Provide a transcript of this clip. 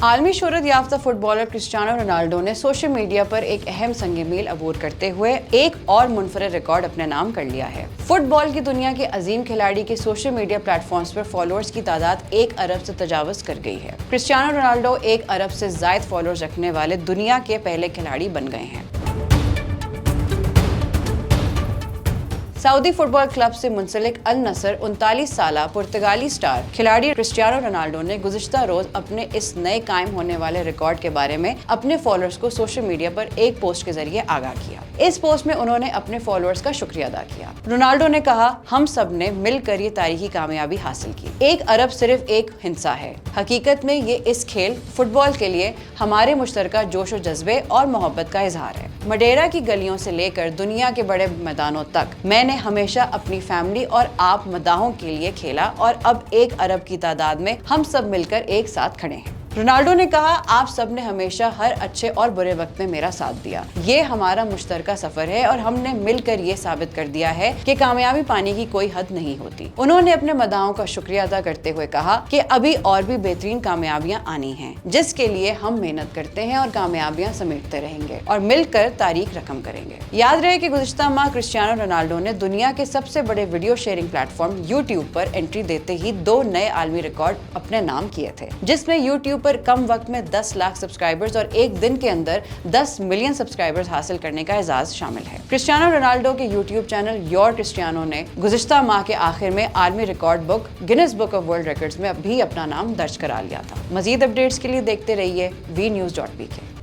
عالمی شہرت یافتہ فٹ بالر کرسٹیانو رونالڈو نے سوشل میڈیا پر ایک اہم سنگ میل عبور کرتے ہوئے ایک اور منفرد ریکارڈ اپنے نام کر لیا ہے۔ فٹ بال کی دنیا کے عظیم کھلاڑی کے سوشل میڈیا پلیٹ فارمز پر فالوورز کی تعداد 1 ارب سے تجاوز کر گئی ہے۔ کرسٹیانو رونالڈو 1 ارب سے زائد فالوورز رکھنے والے دنیا کے پہلے کھلاڑی بن گئے ہیں۔ سعودی فٹ بال کلب سے منسلک النصر 39 سالہ پرتگالی سٹار کھلاڑی کرسٹیانو رونالڈو نے گزشتہ روز اپنے اس نئے قائم ہونے والے ریکارڈ کے بارے میں اپنے فالوورز کو سوشل میڈیا پر ایک پوسٹ کے ذریعے آگاہ کیا۔ اس پوسٹ میں انہوں نے اپنے فالوورز کا شکریہ ادا کیا۔ رونالڈو نے کہا، ہم سب نے مل کر یہ تاریخی کامیابی حاصل کی۔ 1 ارب صرف ایک ہندسہ ہے۔ حقیقت میں یہ اس کھیل فٹ بال کے لیے ہمارے مشترکہ جوش و جذبے اور محبت کا اظہار ہے۔ مڈیرا کی گلیوں سے لے کر دنیا کے بڑے میدانوں تک میں نے ہمیشہ اپنی فیملی اور آپ مداحوں کے لیے کھیلا اور اب 1 ارب کی تعداد میں ہم سب مل کر ایک ساتھ کھڑے ہیں۔ رونالڈو نے کہا، آپ سب نے ہمیشہ ہر اچھے اور برے وقت میں میرا ساتھ دیا۔ یہ ہمارا مشترکہ سفر ہے اور ہم نے مل کر یہ ثابت کر دیا ہے کہ کامیابی پانے کی کوئی حد نہیں ہوتی۔ انہوں نے اپنے مداحوں کا شکریہ ادا کرتے ہوئے کہا کہ ابھی اور بھی بہترین کامیابیاں آنی ہیں، جس کے لیے ہم محنت کرتے ہیں اور کامیابیاں سمیٹتے رہیں گے اور مل کر تاریخ رقم کریں گے۔ یاد رہے کہ گزشتہ ماہ کرسٹیانو رونالڈو نے دنیا کے سب سے بڑے video sharing platform YouTube پر انٹری دیتے ہی 2 نئے عالمی ریکارڈ اپنے نام کیے تھے، جس میں یوٹیوب پر کم وقت میں 10 لاکھ سبسکرائبرز اور ایک دن کے اندر 10 ملین سبسکرائبرز حاصل کرنے کا اعزاز شامل ہے۔ کرسٹیانو رونالڈو کے یوٹیوب چینل یور کرسٹیانو نے گزشتہ ماہ کے آخر میں عالمی record book Guinness book of world records میں بھی اپنا نام درج کرا لیا تھا۔ مزید اپڈیٹس کے لیے دیکھتے رہیے VNews.pk۔